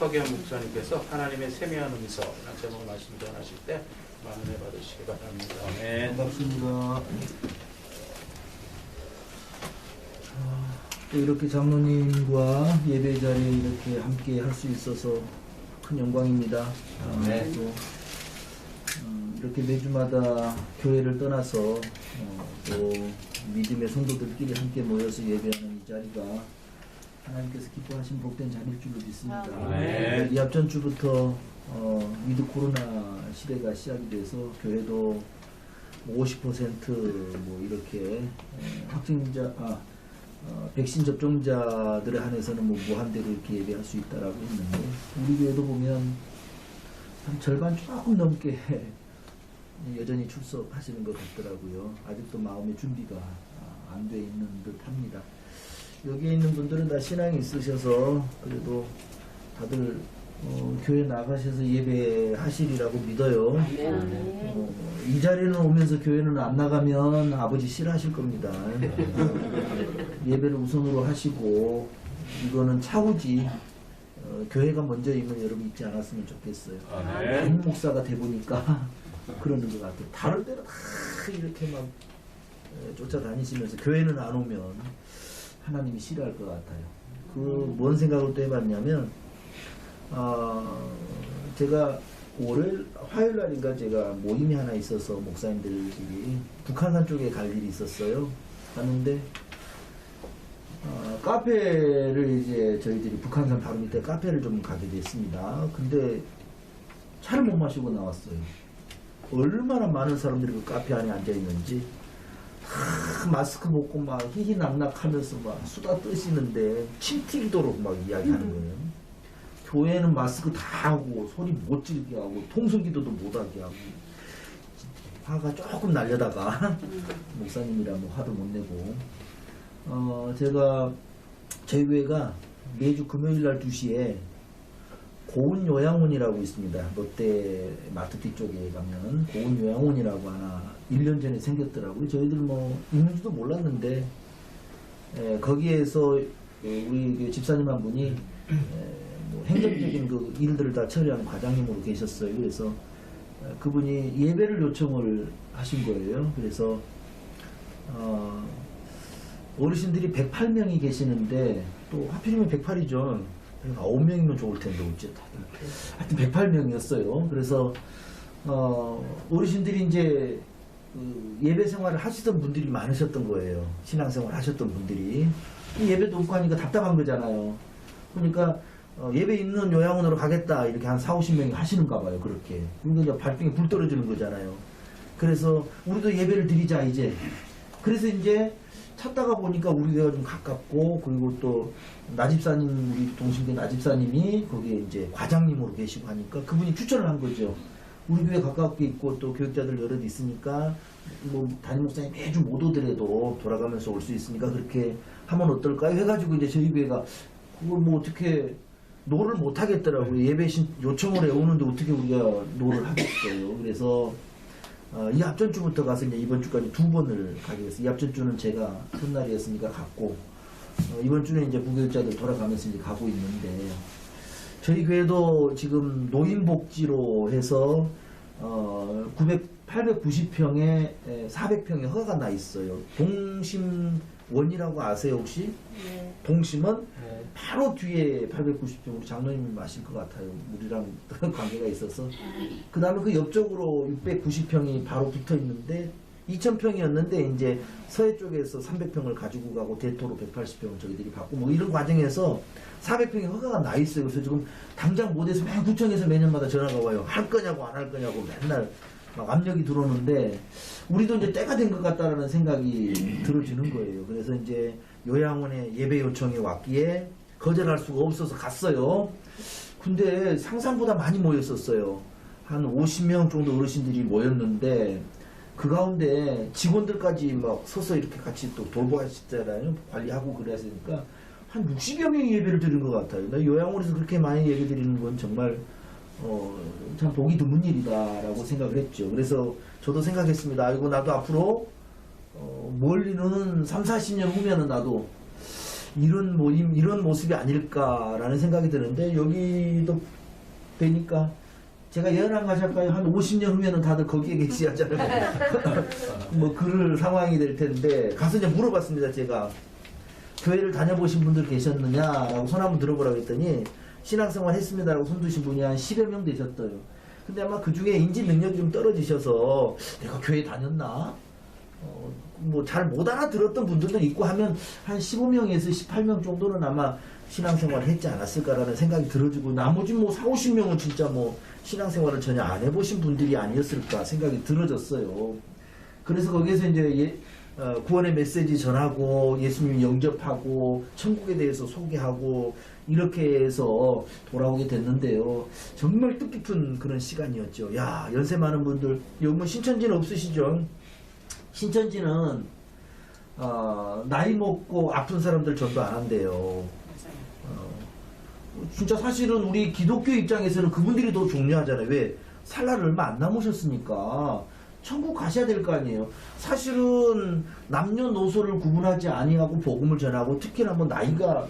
서기현 목사님께서 하나님의 세미한 음성이라는 제목으로 말씀 전하실 때 만원에 받으시기 바랍니다. 아멘. 반갑습니다. 또 이렇게 장로님과 예배 자리에 이렇게 함께 할 수 있어서 큰 영광입니다. 네. 또 이렇게 매주마다 교회를 떠나서 또 믿음의 성도들끼리 함께 모여서 예배하는 이 자리가 하나님께서 기뻐하신 복된 자리일 줄로 믿습니다. 네. 이 앞전 주부터 위드 코로나 시대가 시작이 돼서 교회도 50% 이렇게 확진자 백신 접종자들에 한해서는 무한대로 이렇게 예배할 수 있다라고 했는데 우리 교회도 보면 한 절반 조금 넘게 여전히 출석하시는 것 같더라고요. 아직도 마음의 준비가 안 돼 있는 듯합니다. 여기에 있는 분들은 다 신앙이 있으셔서 그래도 다들 교회 나가셔서 예배하시리라고 믿어요. 이 자리는 오면서 교회는 안 나가면 아버지 싫어하실 겁니다. 예배를 우선으로 하시고 이거는 차후지 교회가 먼저이면 여러분 잊지 않았으면 좋겠어요. 담임 목사가 돼 보니까 그러는 것 같아요. 다를 때는 다 이렇게 막 쫓아다니시면서 교회는 안 오면 하나님이 싫어할 것 같아요. 그 뭔 생각을 또 해봤냐면 제가 화요일 날인가 제가 모임이 하나 있어서 목사님들끼리 북한산 쪽에 갈 일이 있었어요. 가는데 카페를 이제 저희들이 북한산 바로 밑에 카페를 좀 가게 됐습니다. 근데 차를 못 마시고 나왔어요. 얼마나 많은 사람들이 그 카페 안에 앉아 있는지 마스크 벗고 막 희희낙낙하면서 막 수다 뜨시는데 침 튀기도록 막 이야기하는 거예요. 교회는 마스크 다 하고 소리 못 지르게 하고 통성기도도 못하게 하고 화가 조금 날려다가 목사님이라 뭐 화도 못 내고 제가 저희 교회가 매주 금요일날 2시에 고운요양원이라고 있습니다. 롯데 마트 뒤쪽에 가면 고운요양원이라고 하나 1년 전에 생겼더라고요. 저희들 있는지도 몰랐는데 거기에서 우리 집사님 한 분이 행정적인 그 일들을 다 처리하는 과장님으로 계셨어요. 그래서 그분이 예배를 요청을 하신 거예요. 그래서 어르신들이 108명이 계시는데 또 하필이면 108이죠. 9명이면 좋을 텐데 어쨌든 하여튼 108명이었어요. 그래서 어르신들이 이제 예배 생활을 하시던 분들이 많으셨던 거예요. 신앙생활 하셨던 분들이 예배도 없고 하니까 답답한 거잖아요. 그러니까 예배 있는 요양원으로 가겠다 이렇게 한 40-50명이 하시는가 봐요. 그렇게 그러니까 이제 발등에 불 떨어지는 거잖아요. 그래서 우리도 예배를 드리자 이제. 그래서 이제 찾다가 보니까 우리 교회가 좀 가깝고 그리고 또 나집사님 우리 동신교 나집사님이 거기에 이제 과장님으로 계시고 하니까 그분이 추천을 한 거죠. 우리 교회 가깝게 있고 또 교육자들 여럿 있으니까 담임 목사님 매주 못 오더라도 돌아가면서 올 수 있으니까 그렇게 하면 어떨까요? 해가지고 이제 저희 교회가 그걸 어떻게 노를 못 하겠더라고요. 예배 요청을 해오는데 어떻게 우리가 노를 하겠어요. 그래서 이 앞전주부터 가서 이제 이번 주까지 2번을 가게 됐어요. 이 앞전주는 제가 첫날이었으니까 갔고 이번 주는 이제 부교육자들 돌아가면서 이제 가고 있는데 저희 교회도 지금 노인복지로 해서 890평에 400평에 허가가 나 있어요. 동심원이라고 아세요 혹시? 네. 동심원? 네. 바로 뒤에 890평 우리 장로님이 아실 것 같아요. 우리랑 관계가 있어서. 그 다음에 그 옆쪽으로 690평이 바로 붙어 있는데 2000평이었는데 이제 서해 쪽에서 300평을 가지고 가고 대토로 180평을 저희들이 받고 이런 과정에서 400평이 허가가 나 있어요. 그래서 지금 당장 못해서 맨 구청에서 매년마다 전화가 와요. 할 거냐고 안 할 거냐고 맨날 막 압력이 들어오는데 우리도 이제 때가 된 것 같다라는 생각이 들어지는 거예요. 그래서 이제 요양원에 예배 요청이 왔기에 거절할 수가 없어서 갔어요. 근데 상상보다 많이 모였었어요. 한 50명 정도 어르신들이 모였는데 그 가운데 직원들까지 막 서서 이렇게 같이 또 돌보시잖아요. 관리하고 그랬으니까 한 60여 명이 예배를 드린 것 같아요. 요양원에서 그렇게 많이 예배 드리는 건 정말 참 보기 드문 일이다라고 생각을 했죠. 그래서 저도 생각했습니다. 아이고 나도 앞으로 멀리는 30-40년 후면은 나도 이런 모임, 이런 모습이 아닐까라는 생각이 드는데, 여기도 뵈니까 제가 예언한 가실까요? 한 50년 후면은 다들 거기에 계시잖아요. 뭐 그럴 상황이 될 텐데, 가서 이제 물어봤습니다. 제가 교회를 다녀보신 분들 계셨느냐라고 손 한번 들어보라고 했더니 신앙생활 했습니다라고 손 드신 분이 한 10여 명 되셨어요. 근데 아마 그 중에 인지 능력이 좀 떨어지셔서 내가 교회 다녔나? 뭐 잘 못 알아들었던 분들도 있고 하면 한 15명에서 18명 정도는 아마 신앙생활을 했지 않았을까라는 생각이 들어지고, 나머지 뭐 4, 50명은 진짜 뭐 신앙생활을 전혀 안 해보신 분들이 아니었을까 생각이 들어졌어요. 그래서 거기에서 이제 구원의 메시지 전하고 예수님 영접하고 천국에 대해서 소개하고 이렇게 해서 돌아오게 됐는데요. 정말 뜻깊은 그런 시간이었죠. 야, 연세 많은 분들, 여기 뭐 신천지는 없으시죠? 신천지는 나이 먹고 아픈 사람들 전도 안 한대요. 진짜 사실은 우리 기독교 입장에서는 그분들이 더 중요하잖아요. 왜? 살 날 얼마 안 남으셨으니까 천국 가셔야 될 거 아니에요. 사실은 남녀노소를 구분하지 아니하고 복음을 전하고, 특히나 뭐 나이가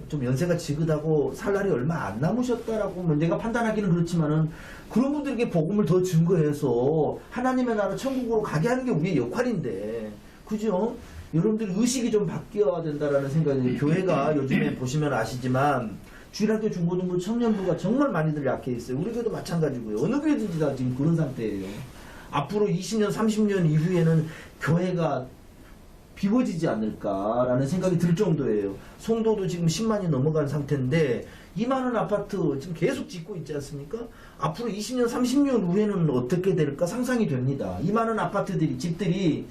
좀 연세가 지긋하고 살 날이 얼마 안 남으셨다라고 뭐 내가 판단하기는 그렇지만은, 그런 분들에게 복음을 더 증거해서 하나님의 나라 천국으로 가게 하는 게 우리의 역할인데, 그죠? 여러분들 의식이 좀 바뀌어야 된다라는 생각이, 교회가 요즘에 보시면 아시지만 주일학교 중고등부 청년부가 정말 많이들 약해 있어요. 우리 교회도 마찬가지고요. 어느 교회든지 다 지금 그런 상태예요. 앞으로 20년, 30년 이후에는 교회가 비워지지 않을까라는 생각이 들 정도예요. 송도도 지금 10만이 넘어간 상태인데 2만원 아파트 지금 계속 짓고 있지 않습니까? 앞으로 20년, 30년 후에는 어떻게 될까 상상이 됩니다. 2만원 아파트들이, 집들이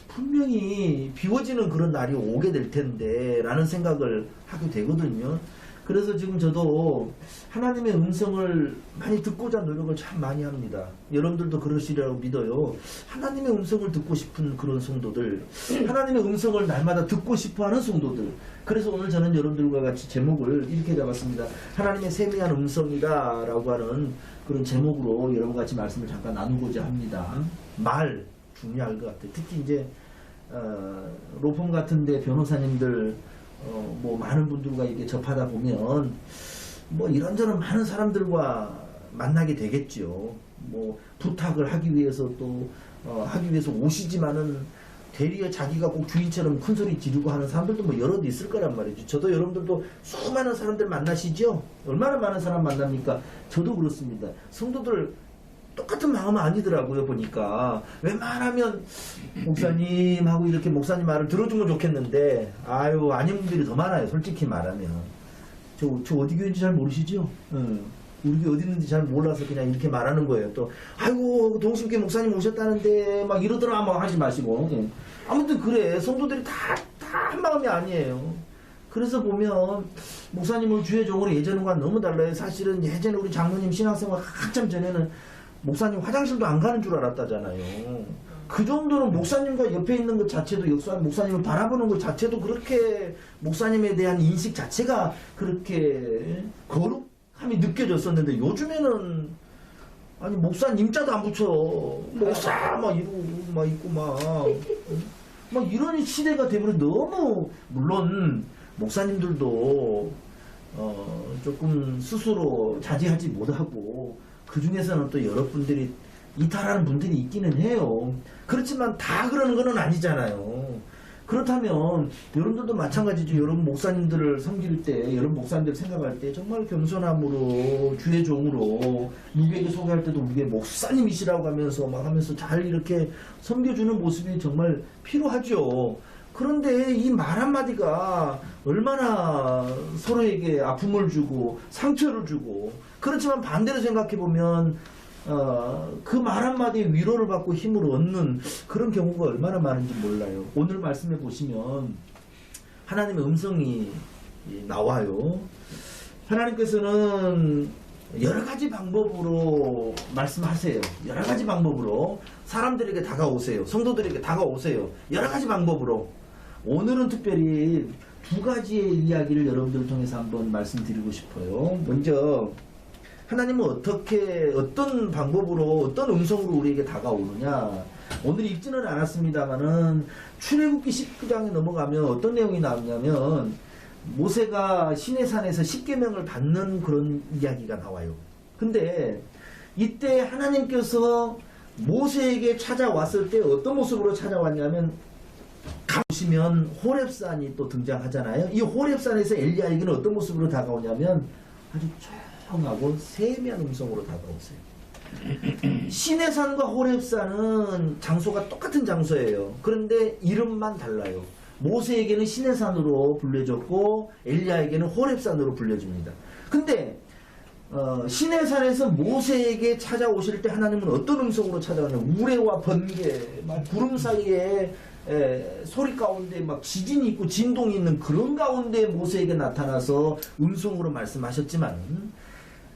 분명히 비워지는 그런 날이 오게 될 텐데 라는 생각을 하게 되거든요. 그래서 지금 저도 하나님의 음성을 많이 듣고자 노력을 참 많이 합니다. 여러분들도 그러시리라고 믿어요. 하나님의 음성을 듣고 싶은 그런 성도들, 하나님의 음성을 날마다 듣고 싶어하는 성도들. 그래서 오늘 저는 여러분들과 같이 제목을 이렇게 잡았습니다. 하나님의 세미한 음성이다 라고 하는 그런 제목으로 여러분과 같이 말씀을 잠깐 나누고자 합니다. 말 중요할 것 같아요. 특히 이제 로펌 같은데 변호사님들 뭐 많은 분들과 이렇게 접하다 보면 뭐 이런저런 많은 사람들과 만나게 되겠죠. 뭐 부탁을 하기 위해서 또 하기 위해서 오시지만은 대리에 자기가 꼭 주인처럼 큰 소리 지르고 하는 사람들도 뭐 여럿 있을 거란 말이죠. 저도 여러분들도 수많은 사람들 만나시죠? 얼마나 많은 사람 만납니까? 저도 그렇습니다. 성도들 똑같은 마음은 아니더라고요. 보니까 웬만하면 목사님하고 이렇게 목사님 말을 들어주면 좋겠는데, 아유, 아닌 분들이 더 많아요. 솔직히 말하면 저 어디 교회인지 잘 모르시죠? 우리 교회 어디 있는지 잘 몰라서 그냥 이렇게 말하는 거예요. 또 아이고 동심교회 목사님 오셨다는데 막 이러더라 막 하지 마시고. 아무튼 그래, 성도들이 다 한 마음이 아니에요. 그래서 보면 목사님은 주의 종으로 예전과 너무 달라요. 사실은 예전에 우리 장로님 신앙생활 한참 전에는 목사님 화장실도 안 가는 줄 알았다잖아요. 그 정도는 목사님과 옆에 있는 것 자체도, 역사한 목사님을 바라보는 것 자체도 그렇게 목사님에 대한 인식 자체가 그렇게 거룩함이 느껴졌었는데, 요즘에는 아니 목사님자도 안 붙여. 목사 막 이러고 막 있고 막 이런 시대가 되면 너무, 물론 목사님들도 조금 스스로 자제하지 못하고 그 중에서는 또 여러분들이 이탈하는 분들이 있기는 해요. 그렇지만 다 그러는 건 아니잖아요. 그렇다면 여러분들도 마찬가지죠. 여러분 목사님들을 섬길 때, 여러분 목사님들 생각할 때 정말 겸손함으로 주의 종으로 누구에게 소개할 때도 우리에게 목사님이시라고 하면서 막 하면서 잘 이렇게 섬겨주는 모습이 정말 필요하죠. 그런데 이 말 한마디가 얼마나 서로에게 아픔을 주고 상처를 주고, 그렇지만 반대로 생각해보면 그 말 한마디에 위로를 받고 힘을 얻는 그런 경우가 얼마나 많은지 몰라요. 오늘 말씀해 보시면 하나님의 음성이 나와요. 하나님께서는 여러 가지 방법으로 말씀하세요. 여러 가지 방법으로 사람들에게 다가오세요. 성도들에게 다가오세요. 여러 가지 방법으로. 오늘은 특별히 두 가지의 이야기를 여러분들을 통해서 한번 말씀드리고 싶어요. 먼저 하나님은 어떤 방법으로, 어떤 음성으로 우리에게 다가오느냐. 오늘 읽지는 않았습니다만은 출애굽기 19장에 넘어가면 어떤 내용이 나오냐면 모세가 시내산에서 십계명을 받는 그런 이야기가 나와요. 근데 이때 하나님께서 모세에게 찾아왔을 때 어떤 모습으로 찾아왔냐면, 보시면 호렙산이 또 등장하잖아요. 이 호렙산에서 엘리야에게는 어떤 모습으로 다가오냐면 아주 조용하고 세미한 음성으로 다가오세요. 시내산과 호렙산은 장소가 똑같은 장소예요. 그런데 이름만 달라요. 모세에게는 시내산으로 불려졌고 엘리야에게는 호렙산으로 불려집니다. 근데 시내산에서 모세에게 찾아오실 때 하나님은 어떤 음성으로 찾아오냐면 우레와 번개, 막 구름 사이에 소리 가운데 막 지진이 있고 진동이 있는 그런 가운데 모세에게 나타나서 음성으로 말씀하셨지만,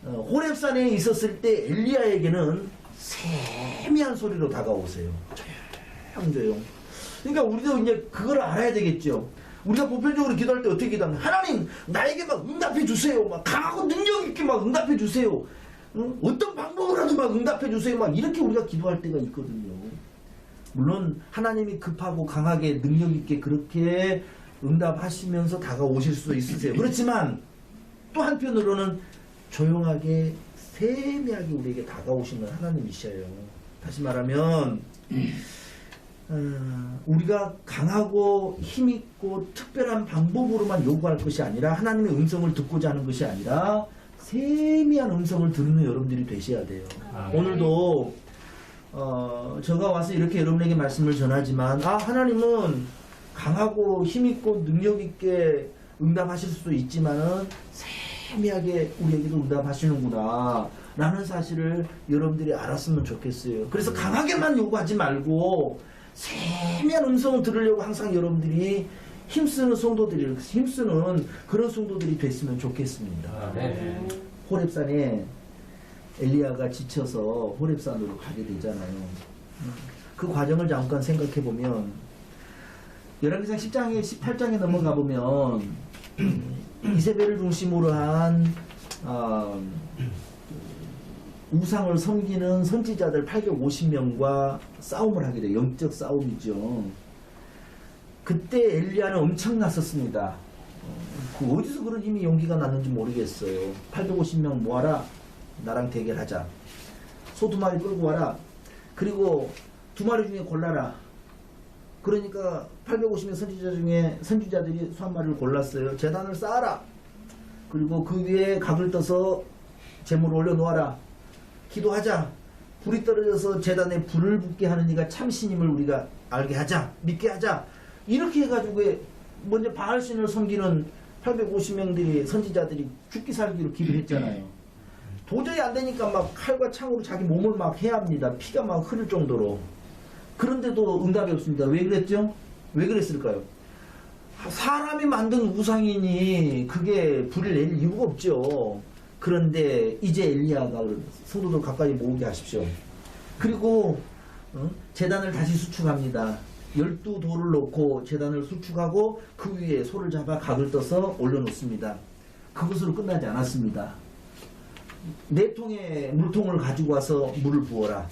호렙산에 있었을 때 엘리야에게는 세미한 소리로 다가오세요. 조용조용. 그러니까 우리도 이제 그걸 알아야 되겠죠. 우리가 보편적으로 기도할 때 어떻게 기도하면, 하나님 나에게 막 응답해 주세요, 막 강하고 능력 있게 막 응답해 주세요, 어떤 방법으로라도 막 응답해 주세요, 막 이렇게 우리가 기도할 때가 있거든요. 물론 하나님이 급하고 강하게 능력 있게 그렇게 응답하시면서 다가오실 수도 있으세요. 그렇지만 또 한편으로는 조용하게 세미하게 우리에게 다가오시는 하나님이셔요. 다시 말하면 우리가 강하고 힘있고 특별한 방법으로만 요구할 것이 아니라, 하나님의 음성을 듣고자 하는 것이 아니라 세미한 음성을 듣는 여러분들이 되셔야 돼요. 오늘도 제가 와서 이렇게 여러분에게 말씀을 전하지만, 하나님은 강하고 힘있고 능력있게 응답하실 수도 있지만은 세미하게 우리에게도 응답하시는구나 라는 사실을 여러분들이 알았으면 좋겠어요. 그래서 강하게만 요구하지 말고 세미한 음성을 들으려고 항상 여러분들이 힘쓰는 성도들이, 힘쓰는 그런 성도들이 됐으면 좋겠습니다. 네. 호렙산에 엘리야가 지쳐서 호렙산으로 가게 되잖아요. 그 과정을 잠깐 생각해 보면, 열왕기상 10장에 18장에 넘어가 보면 이세벨을 중심으로 한 우상을 섬기는 선지자들 850명과 싸움을 하게 돼요. 영적 싸움이죠. 그때 엘리야는 엄청났었습니다. 어디서 그런 힘이 용기가 났는지 모르겠어요. 850명 모아라, 나랑 대결하자. 소 2마리 끌고 와라. 그리고 2마리 중에 골라라. 그러니까 850명 선지자 중에 선지자들이 소 1마리를 골랐어요. 제단을 쌓아라. 그리고 그 위에 각을 떠서 제물을 올려놓아라. 기도하자. 불이 떨어져서 제단에 불을 붙게 하는 이가 참신임을 우리가 알게 하자. 믿게 하자. 이렇게 해가지고 먼저 바알신을 섬기는 850명들이 선지자들이 죽기 살기로 기도했잖아요. 도저히 안 되니까 막 칼과 창으로 자기 몸을 막 해야 합니다. 피가 막 흐를 정도로. 그런데도 응답이 없습니다. 왜 그랬죠? 왜 그랬을까요? 사람이 만든 우상이니 그게 불을 낼 이유가 없죠. 그런데 이제 엘리야가 성도들 가까이 모으게 하십시오. 그리고 제단을 다시 수축합니다. 12돌을 놓고 제단을 수축하고 그 위에 소를 잡아 각을 떠서 올려놓습니다. 그것으로 끝나지 않았습니다. 4통의 물통을 가지고 와서 물을 부어라.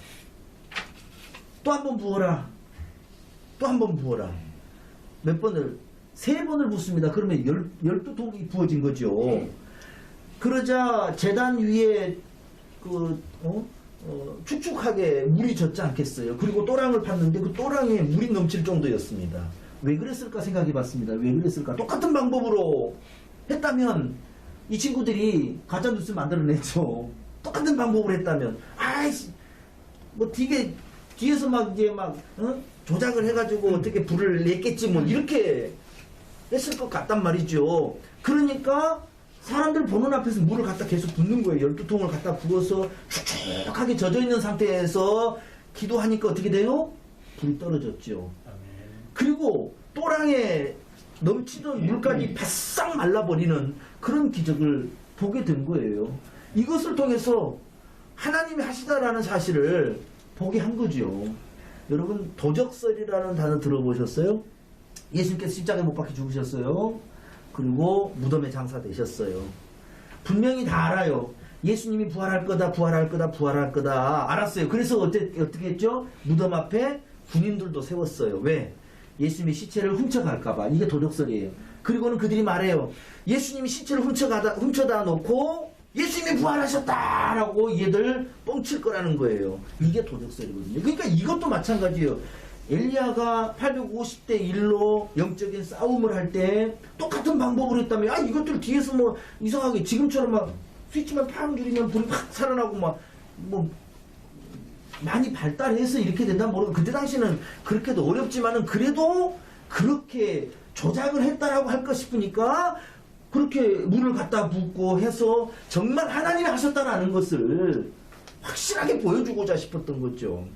또 한 번 부어라. 또 한 번 부어라. 몇 번을? 3번을 붓습니다. 그러면 12통이 부어진 거죠. 그러자 제단 위에 축축하게 물이 젖지 않겠어요. 그리고 또랑을 팠는데 그 또랑에 물이 넘칠 정도였습니다. 왜 그랬을까 생각해 봤습니다. 왜 그랬을까? 똑같은 방법으로 했다면 이 친구들이 가짜뉴스 만들어냈죠. 똑같은 방법으로 했다면, 아이씨, 뭐 뒤에서 막 이제 조작을 해가지고 어떻게 불을 냈겠지, 뭐 이렇게 했을 것 같단 말이죠. 그러니까 사람들 보는 앞에서 물을 갖다 계속 붓는 거예요. 12통을 갖다 부어서 축축하게 젖어있는 상태에서 기도하니까 어떻게 돼요? 불이 떨어졌죠. 그리고 또랑에 넘치는 물까지 바싹 말라버리는 그런 기적을 보게 된 거예요. 이것을 통해서 하나님이 하시다라는 사실을 보게 한 거죠. 여러분, 도적설이라는 단어 들어보셨어요? 예수님께서 십자가에 못 박혀 죽으셨어요. 그리고 무덤에 장사되셨어요. 분명히 다 알아요. 예수님이 부활할 거다, 부활할 거다, 부활할 거다. 알았어요. 그래서 어떻게 했죠? 무덤 앞에 군인들도 세웠어요. 왜? 예수님의 시체를 훔쳐갈까봐. 이게 도적설이에요. 그리고는 그들이 말해요. 예수님이 시체를 훔쳐다 놓고 예수님이 부활하셨다라고 얘들 뻥칠 거라는 거예요. 이게 도적설이거든요. 그러니까 이것도 마찬가지예요. 엘리야가 850대 1로 영적인 싸움을 할 때 똑같은 방법으로 했다면 이것들 뒤에서 뭐 이상하게 지금처럼 막 스위치만 팍 누르면 불이 확 살아나고 뭐 많이 발달해서 이렇게 된다면 모르고 그때 당시는 그렇게도 어렵지만은 그래도 그렇게 조작을 했다라고 할까 싶으니까 그렇게 물을 갖다 붓고 해서 정말 하나님이 하셨다라는 것을 확실하게 보여주고자 싶었던 거죠.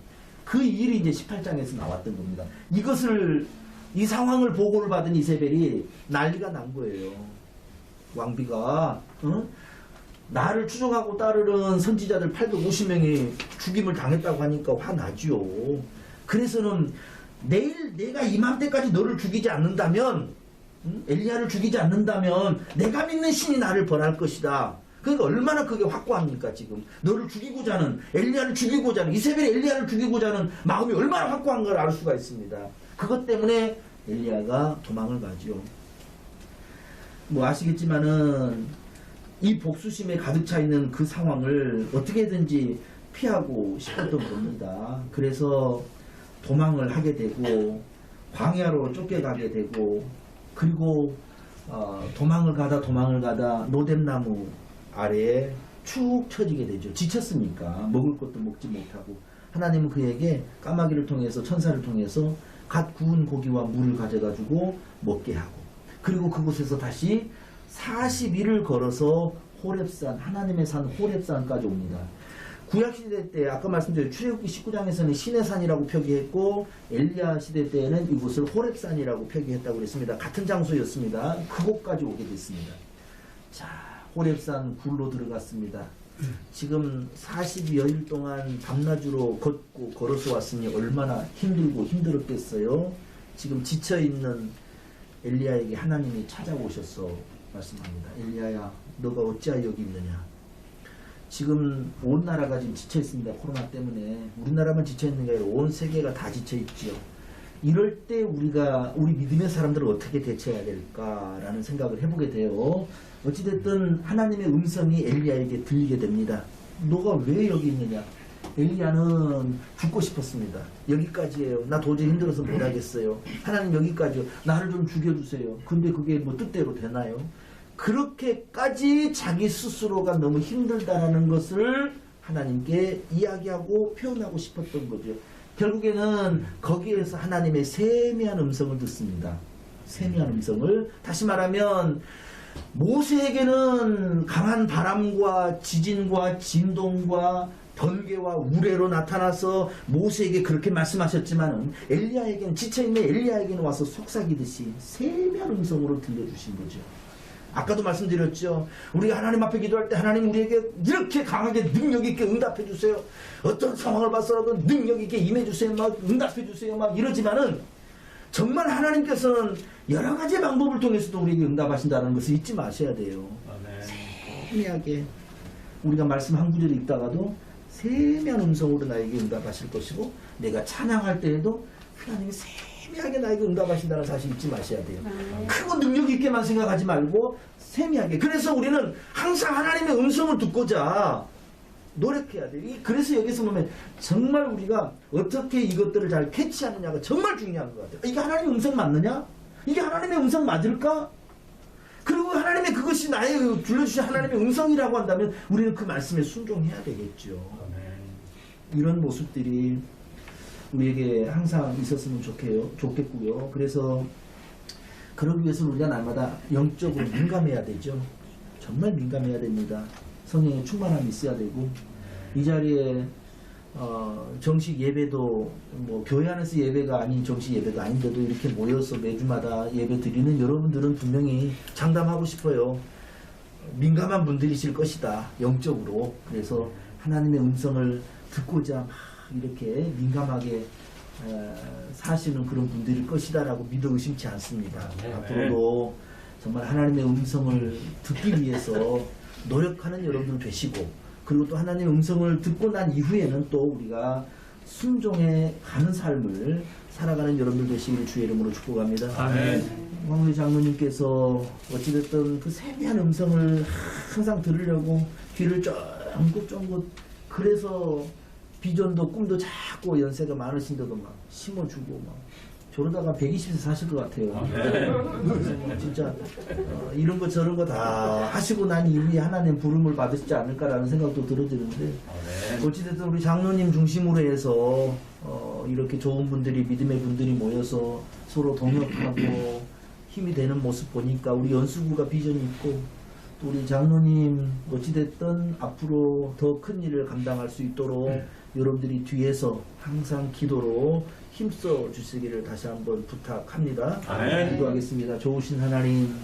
그 일이 이제 18장에서 나왔던 겁니다. 이 상황을 보고를 받은 이세벨이 난리가 난 거예요. 왕비가 나를 추종하고 따르는 선지자들 850명이 죽임을 당했다고 하니까 화나지요. 그래서는 내일 내가 이맘때까지 너를 죽이지 않는다면, 엘리야를 죽이지 않는다면 내가 믿는 신이 나를 벌할 것이다. 그러니까 얼마나 그게 확고합니까 지금. 너를 죽이고자 하는, 엘리야를 죽이고자 하는, 이세벨이 엘리야를 죽이고자 하는 마음이 얼마나 확고한 걸 알 수가 있습니다. 그것 때문에 엘리야가 도망을 가죠. 뭐 아시겠지만은 이 복수심에 가득 차 있는 그 상황을 어떻게든지 피하고 싶었던 겁니다. 그래서 도망을 하게 되고 광야로 쫓겨가게 되고, 그리고 도망을 가다 노뎀나무 아래에 축 처지게 되죠. 지쳤으니까 먹을 것도 먹지 못하고, 하나님은 그에게 까마귀를 통해서, 천사를 통해서 갓 구운 고기와 물을 가져가지고 먹게 하고, 그리고 그곳에서 다시 40일을 걸어서 호렙산, 하나님의 산 호렙산까지 옵니다. 구약시대 때 아까 말씀드린 출애굽기 19장에서는 시내산이라고 표기했고, 엘리야 시대 때에는 이곳을 호렙산이라고 표기했다고 그랬습니다. 같은 장소였습니다. 그곳까지 오게 됐습니다. 자, 호렙산 굴로 들어갔습니다. 지금 40여일 동안 밤낮으로 걷고 걸어서 왔으니 얼마나 힘들고 힘들었겠어요. 지금 지쳐있는 엘리야에게 하나님이 찾아오셔서 말씀합니다. 엘리야야, 너가 어찌하여 여기 있느냐. 지금 온 나라가 지금 지쳐 있습니다. 코로나 때문에. 우리나라만 지쳐 있는 게 아니라 온 세계가 다 지쳐 있지요. 이럴 때 우리 믿음의 사람들을 어떻게 대처해야 될까라는 생각을 해보게 돼요. 어찌됐든 하나님의 음성이 엘리야에게 들리게 됩니다. 너가 왜 여기 있느냐. 엘리야는 죽고 싶었습니다. 여기까지예요. 나 도저히 힘들어서 못하겠어요. 하나님 여기까지요. 나를 좀 죽여주세요. 근데 그게 뭐 뜻대로 되나요? 그렇게까지 자기 스스로가 너무 힘들다라는 것을 하나님께 이야기하고 표현하고 싶었던 거죠. 결국에는 거기에서 하나님의 세미한 음성을 듣습니다. 세미한 음성을. 다시 말하면 모세에게는 강한 바람과 지진과 진동과 번개와 우레로 나타나서 모세에게 그렇게 말씀하셨지만, 엘리야에게는, 지쳐있는 엘리야에게는 와서 속삭이듯이 세미한 음성으로 들려주신 거죠. 아까도 말씀드렸죠. 우리가 하나님 앞에 기도할 때 하나님 우리에게 이렇게 강하게 능력 있게 응답해 주세요. 어떤 상황을 봐서라도 능력 있게 임해 주세요. 막 응답해 주세요. 막 이러지만은 정말 하나님께서는 여러 가지 방법을 통해서도 우리에게 응답하신다는 것을 잊지 마셔야 돼요. 세미하게 우리가 말씀 한 구절 읽다가도 세미한 음성으로 나에게 응답하실 것이고, 내가 찬양할 때에도 하나님이 세미하게 나에게 응답하신다는 사실 잊지 마셔야 돼요. 크고 능력 있게만 생각하지 말고 세미하게. 그래서 우리는 항상 하나님의 음성을 듣고자 노력해야 돼요. 그래서 여기서 보면 정말 우리가 어떻게 이것들을 잘 캐치하느냐가 정말 중요한 것 같아요. 이게 하나님의 음성 맞느냐? 이게 하나님의 음성 맞을까? 그리고 하나님의 그것이 나의 들려주신 하나님의 음성이라고 한다면 우리는 그 말씀에 순종해야 되겠죠. 이런 모습들이 우리에게 항상 있었으면 좋겠고요. 그래서 그러기 위해서 우리가 날마다 영적으로 민감해야 되죠. 정말 민감해야 됩니다. 성령의 충만함이 있어야 되고, 이 자리에 정식 예배도 뭐 교회 안에서 예배가 아닌 정식 예배가 아닌데도 이렇게 모여서 매주마다 예배 드리는 여러분들은 분명히 장담하고 싶어요. 민감한 분들이실 것이다. 영적으로. 그래서 하나님의 음성을 듣고자 막 이렇게 민감하게 사시는 그런 분들일 것이다 라고 믿어 의심치 않습니다. 앞으로도 정말 하나님의 음성을 듣기 위해서 노력하는 여러분들 되시고, 그리고 또 하나님의 음성을 듣고 난 이후에는 또 우리가 순종해 가는 삶을 살아가는 여러분들 되시기를 주의 이름으로 축복합니다. 아멘. 황우리 장로님께서 어찌됐든 그 세미한 음성을 항상 들으려고 귀를 쫑긋쫑긋, 그래서 비전도 꿈도 자꾸 연세가 많으신데도 막 심어주고 막 저러다가 120세 사실 것 같아요. 진짜 이런 거 저런 거 다 하시고 난 이후에 하나님 부름을 받으시지 않을까라는 생각도 들어지는데, 어찌됐든 우리 장로님 중심으로 해서 이렇게 좋은 분들이, 믿음의 분들이 모여서 서로 동역하고 힘이 되는 모습 보니까 우리 연수부가 비전이 있고, 또 우리 장로님 어찌됐든 앞으로 더 큰 일을 감당할 수 있도록 여러분들이 뒤에서 항상 기도로 힘써 주시기를 다시 한번 부탁합니다. 기도하겠습니다. 좋으신 하나님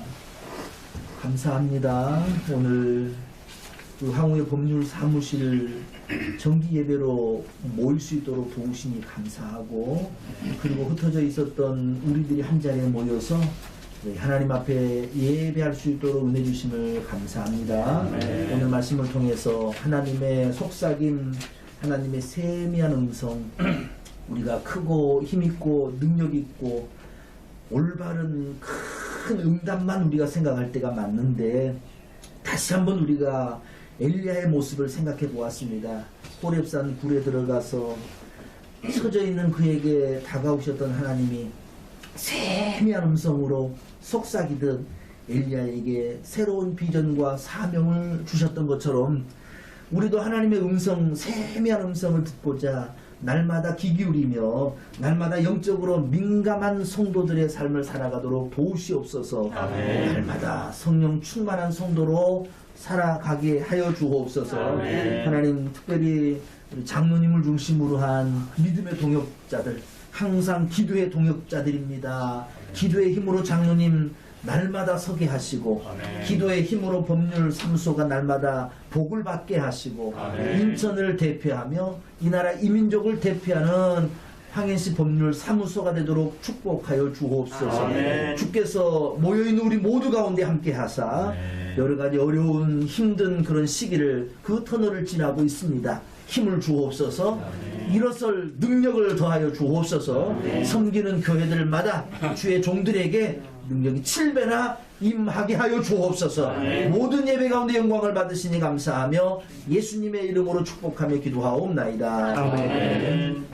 감사합니다. 오늘 그 항우의 법률 사무실 정기 예배로 모일 수 있도록 도우시니 감사하고, 그리고 흩어져 있었던 우리들이 한 자리에 모여서 하나님 앞에 예배할 수 있도록 은혜 주심을 감사합니다. 오늘 말씀을 통해서 하나님의 속삭임, 하나님의 세미한 음성, 우리가 크고 힘있고 능력있고 올바른 큰 응답만 우리가 생각할 때가 많은데, 다시 한번 우리가 엘리야의 모습을 생각해 보았습니다. 호렙산 굴에 들어가서 처져 있는 그에게 다가오셨던 하나님이 세미한 음성으로 속삭이듯 엘리야에게 새로운 비전과 사명을 주셨던 것처럼, 우리도 하나님의 음성, 세미한 음성을 듣고자 날마다 귀 기울이며 날마다 영적으로 민감한 성도들의 삶을 살아가도록 도우시옵소서. 날마다 성령 충만한 성도로 살아가게 하여 주옵소서. 하나님, 특별히 우리 장로님을 중심으로 한 믿음의 동역자들, 항상 기도의 동역자들입니다. 기도의 힘으로 장로님 날마다 서게 하시고, 기도의 힘으로 법률 사무소가 날마다 복을 받게 하시고, 인천을 대표하며 이 나라 이민족을 대표하는 황현씨 법률 사무소가 되도록 축복하여 주옵소서. 주께서 모여있는 우리 모두 가운데 함께 하사 여러가지 어려운 힘든 그런 시기를, 그 터널을 지나고 있습니다. 힘을 주옵소서. 일어설 능력을 더하여 주옵소서. 섬기는 교회들마다 주의 종들에게 능력이 7배나 임하게 하여 주옵소서. 모든 예배 가운데 영광을 받으시니 감사하며 예수님의 이름으로 축복하며 기도하옵나이다. 아멘.